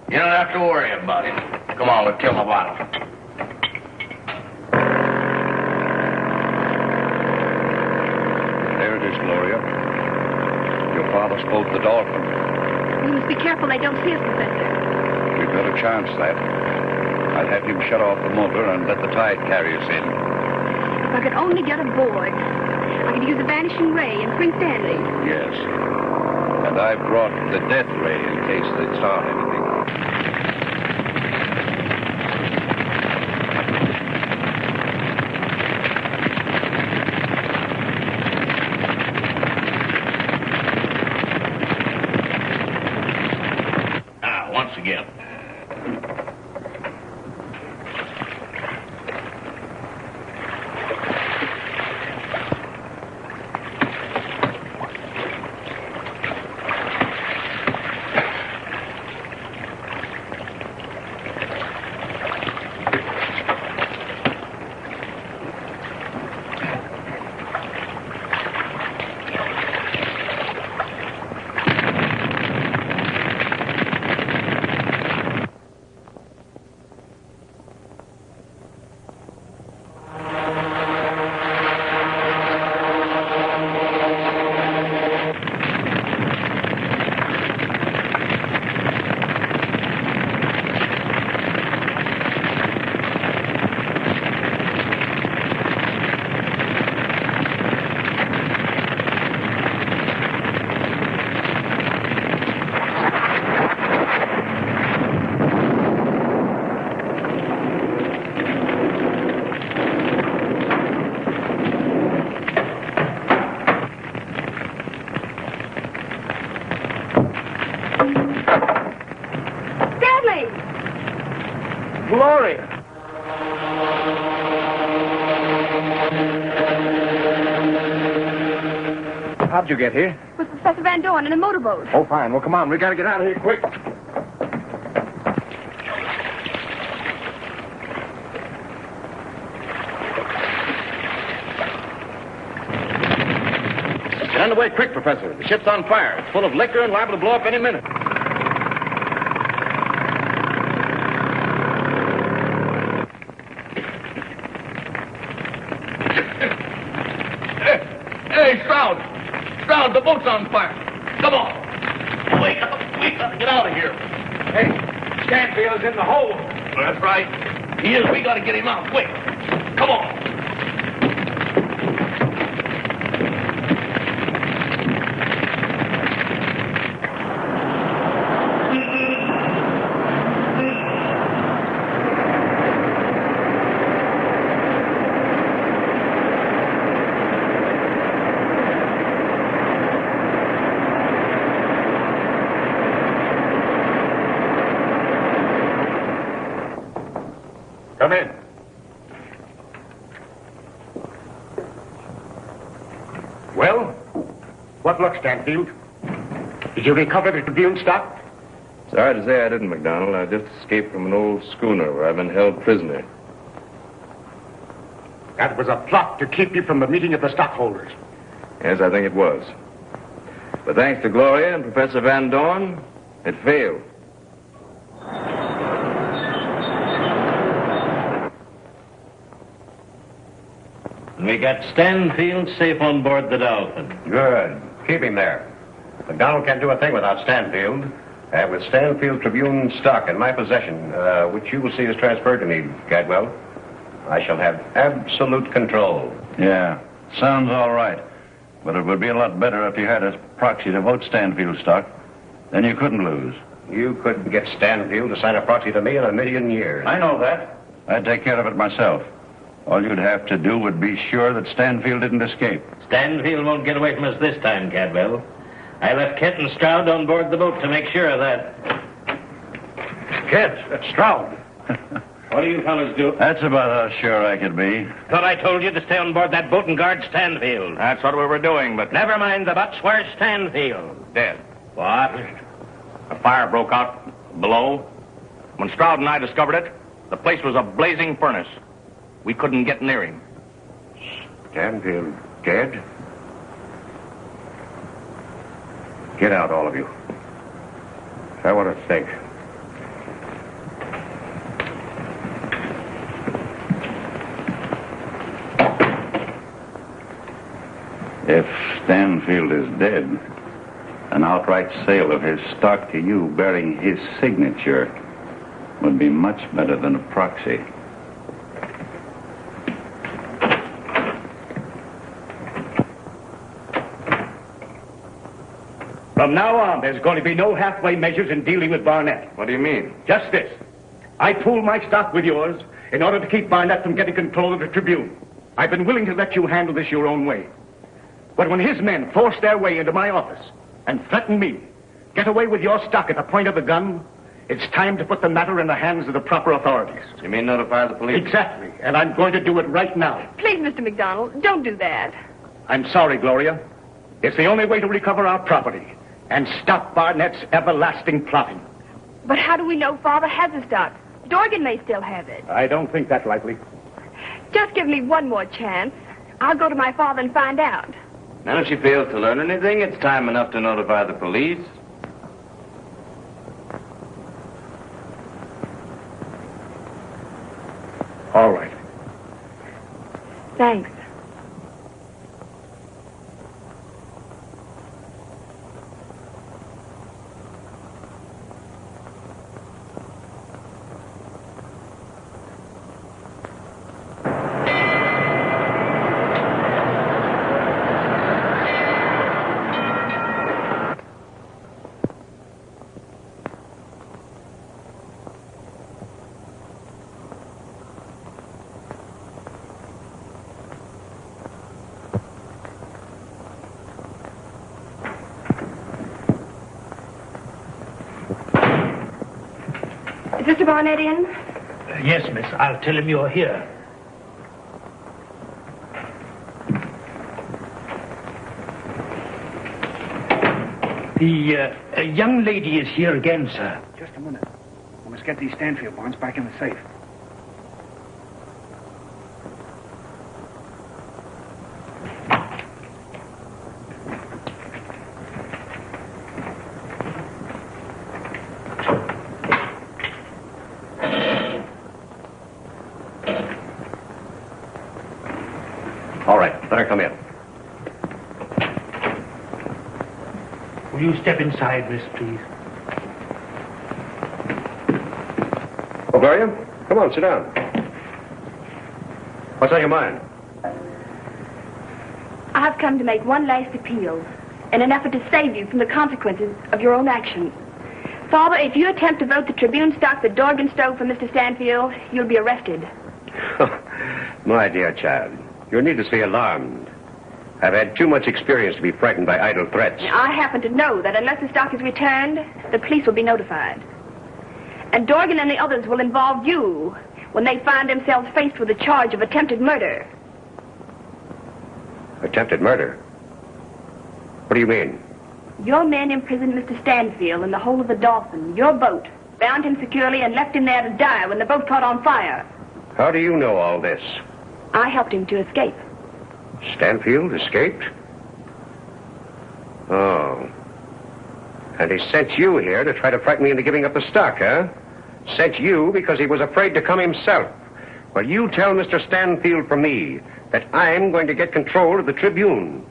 You don't have to worry about him. Come on, we'll kill my bottle. There it is, Gloria. Your father spoke the dolphin. We must be careful they don't see us, Professor. We've got a chance, that. I'll have him shut off the motor and let the tide carry us in. If I could only get aboard, I could use the vanishing ray and Prince Stanley. Yes. And I've brought the death ray in case they start anything. Once again. Gloria! How'd you get here? With Professor Van Dorn in a motorboat. Oh, fine. Well, come on. We gotta get out of here quick. Get underway quick, Professor. The ship's on fire. It's full of liquor and liable to blow up any minute. Hey, Stroud! Stroud, the boat's on fire. Come on. Wake up. We gotta get out of here. Hey, Stanfield's in the hole. That's right. He is. We gotta get him out quick. Come on. Come in. Well, what luck, Stanfield? Did you recover the Tribune stock? Sorry to say I didn't, McDonald. I just escaped from an old schooner where I've been held prisoner. That was a plot to keep you from the meeting of the stockholders. Yes, I think it was. But thanks to Gloria and Professor Van Dorn, it failed. We got Stanfield safe on board the Dolphin. Good. Keep him there. McDonald can't do a thing without Stanfield. With Stanfield Tribune stock in my possession, which you will see is transferred to me, Cadwell, I shall have absolute control. Yeah, sounds all right. But it would be a lot better if you had a proxy to vote Stanfield stock. Then you couldn't lose. You couldn't get Stanfield to sign a proxy to me in a million years. I know that. I'd take care of it myself. All you'd have to do would be sure that Stanfield didn't escape. Stanfield won't get away from us this time, Cadwell. I left Kent and Stroud on board the boat to make sure of that. Kent, Stroud. What do you fellas do? That's about how sure I could be. Thought I told you to stay on board that boat and guard Stanfield. That's what we were doing, but Never mind the buts. Where's Stanfield? dead. What? A fire broke out below. When Stroud and I discovered it, the place was a blazing furnace. We couldn't get near him. Stanfield dead? Get out, all of you. I want to think. If Stanfield is dead, an outright sale of his stock to you bearing his signature would be much better than a proxy. From now on, there's going to be no halfway measures in dealing with Barnett. What do you mean? Just this. I pooled my stock with yours in order to keep Barnett from getting control of the Tribune. I've been willing to let you handle this your own way. But when his men forced their way into my office and threatened me, get away with your stock at the point of the gun, it's time to put the matter in the hands of the proper authorities. You mean notify the police? Exactly. And I'm going to do it right now. Please, Mr. McDonald, don't do that. I'm sorry, Gloria. It's the only way to recover our property and stop Barnett's everlasting plotting. But how do we know Father has the stock? Dorgan may still have it. I don't think that's likely. Just give me one more chance. I'll go to my father and find out. And if she fails to learn anything, it's time enough to notify the police. All right. Thanks. Is Mr. Barnett in? Yes, miss. I'll tell him you're here. The young lady is here again, sir. Just a minute. I must get these Stanfield bonds back in the safe. All right, better come in. Will you step inside, miss, please? Oh, Gloria, come on, sit down. What's on your mind? I've come to make one last appeal in an effort to save you from the consequences of your own actions. Father, if you attempt to vote the Tribune stock that Dorgan stole from Mr. Stanfield, you'll be arrested. My dear child, you're needlessly alarmed. I've had too much experience to be frightened by idle threats. I happen to know that unless the stock is returned, the police will be notified. And Dorgan and the others will involve you when they find themselves faced with the charge of attempted murder. Attempted murder? What do you mean? Your men imprisoned Mr. Stanfield in the hold of the Dolphin, your boat, bound him securely and left him there to die when the boat caught on fire. How do you know all this? I helped him to escape. Stanfield escaped? Oh. And he sent you here to try to frighten me into giving up the stock, huh? Sent you because he was afraid to come himself. Well, you tell Mr. Stanfield from me that I'm going to get control of the Tribune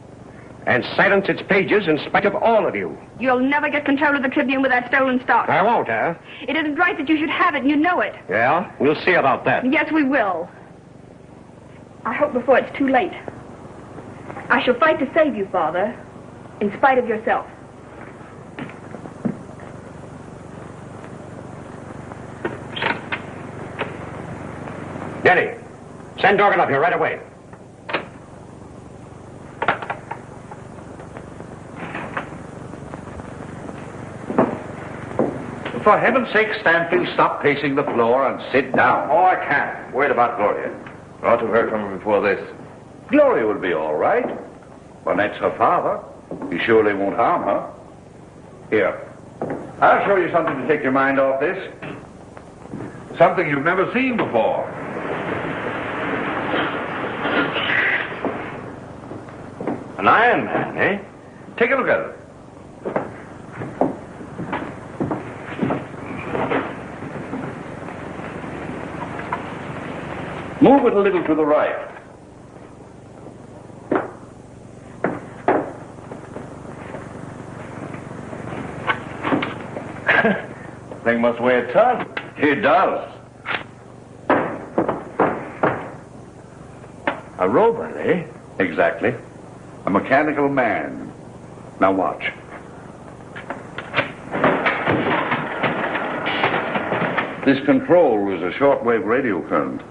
and silence its pages in spite of all of you. You'll never get control of the Tribune with that stolen stock. I won't, huh? It isn't right that you should have it, and you know it. Yeah? We'll see about that. Yes, we will. I hope before it's too late. I shall fight to save you, Father, in spite of yourself. Denny, send Dorgan up here right away. For heaven's sake, Stanfield, stop pacing the floor and sit down. Oh, I can't. Worried about Gloria. Ought to have heard from her before this. Gloria will be all right. Barnett's her father. He surely won't harm her. Here, I'll show you something to take your mind off this. Something you've never seen before. An Iron Man, eh? Take a look at it. Move it a little to the right. thing must weigh a ton. It does. A robot, eh? Exactly. A mechanical man. Now watch. This control is a shortwave radio current.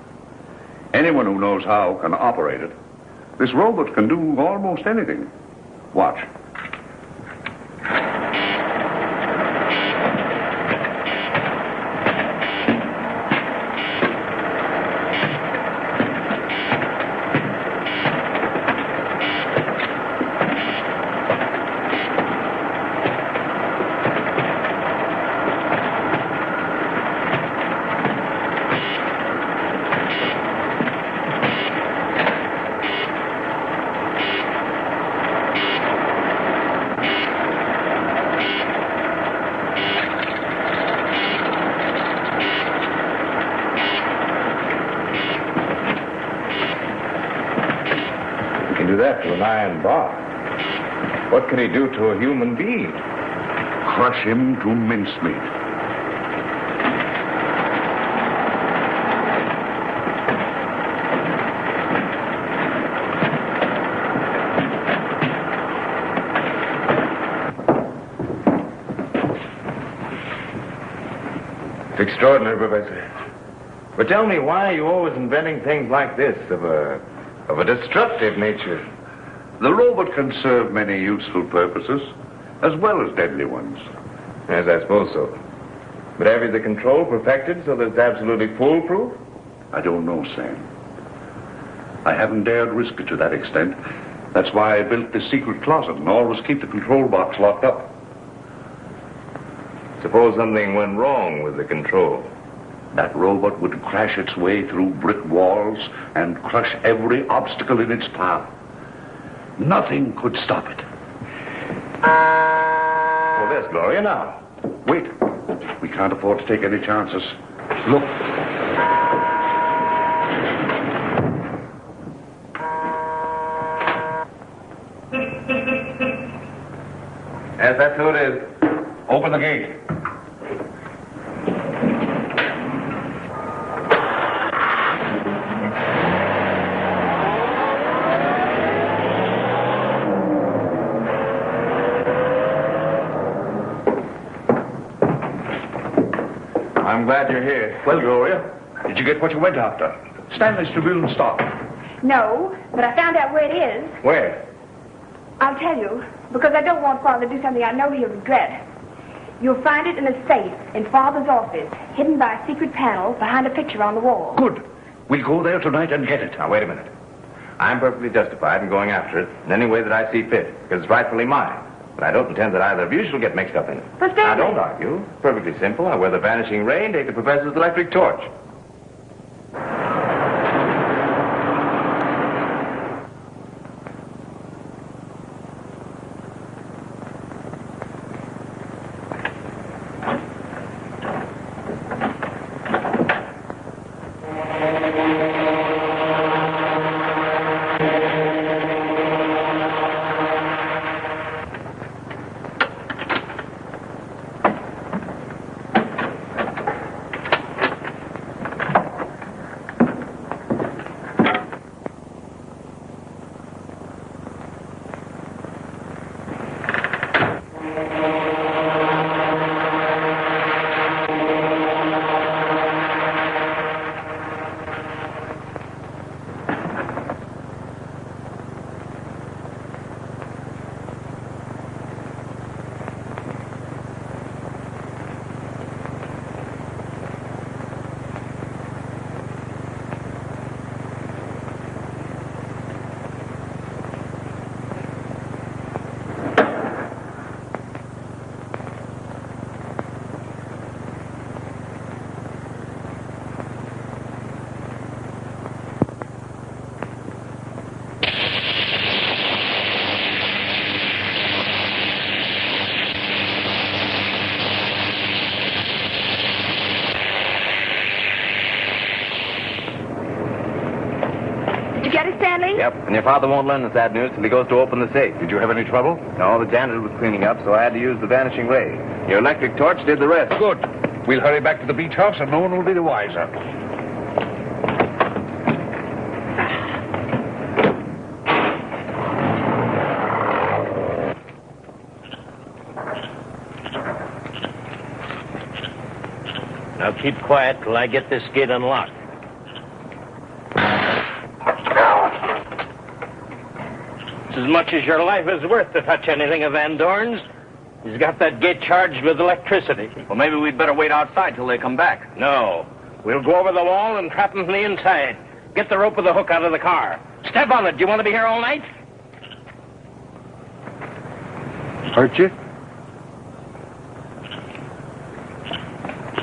Anyone who knows how can operate it. This robot can do almost anything. Watch. To an iron bar. What can he do to a human being? Crush him to mincemeat. It's extraordinary, Professor. But tell me, why are you always inventing things like this of a destructive nature? The robot can serve many useful purposes, as well as deadly ones. Yes, I suppose so. But have you the control perfected so that it's absolutely foolproof? I don't know, Sam. I haven't dared risk it to that extent. That's why I built this secret closet and always keep the control box locked up. Suppose something went wrong with the control. That robot would crash its way through brick walls and crush every obstacle in its path. Nothing could stop it. Well, there's Gloria now. Wait. We can't afford to take any chances. Look. Yes, that's who it is. Open the gate. I'm glad you're here. Well, Gloria, did you get what you went after? Stanley's Tribune stock. No, but I found out where it is. Where? I'll tell you, because I don't want Father to do something I know he'll regret. You'll find it in a safe in Father's office, hidden by a secret panel behind a picture on the wall. Good. We'll go there tonight and get it. Now, wait a minute. I'm perfectly justified in going after it in any way that I see fit, because it's rightfully mine. But I don't intend that either of you shall get mixed up in it. But Now, don't argue. It's perfectly simple. I wear the vanishing ray and take the professor's electric torch. Yep, and your father won't learn the sad news till he goes to open the safe. Did you have any trouble? No, the janitor was cleaning up, so I had to use the vanishing ray. Your electric torch did the rest. Good. We'll hurry back to the beach house and no one will be the wiser. Now keep quiet till I get this gate unlocked. It's as much as your life is worth to touch anything of Van Dorn's. He's got that gate charged with electricity. Well, maybe we'd better wait outside till they come back. No. We'll go over the wall and trap him from the inside. Get the rope with the hook out of the car. Step on it. Do you want to be here all night? Hurt you?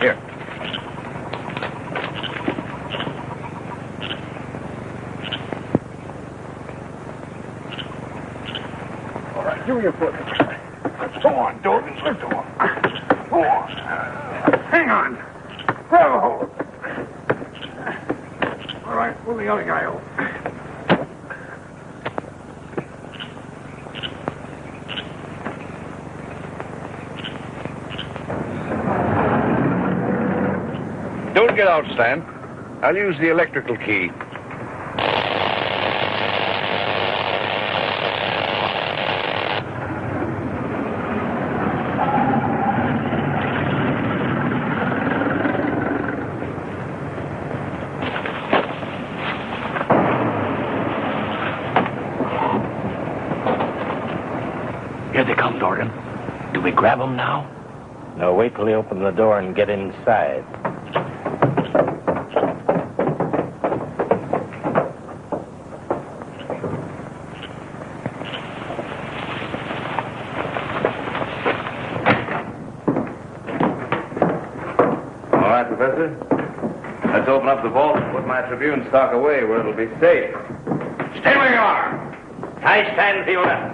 Here. All right, give me your foot. Go on, Dorgan. Let's go on. Go on. Hang on. Grab a hold. All right, pull the other guy over. Don't get out, Stan. I'll use the electrical key. Here they come, Dorgan. Do we grab them now? No, wait till they open the door and get inside. All right, Professor. Let's open up the vault and put my Tribune stock away where it'll be safe. Stay where you are. Tie Stanfield up.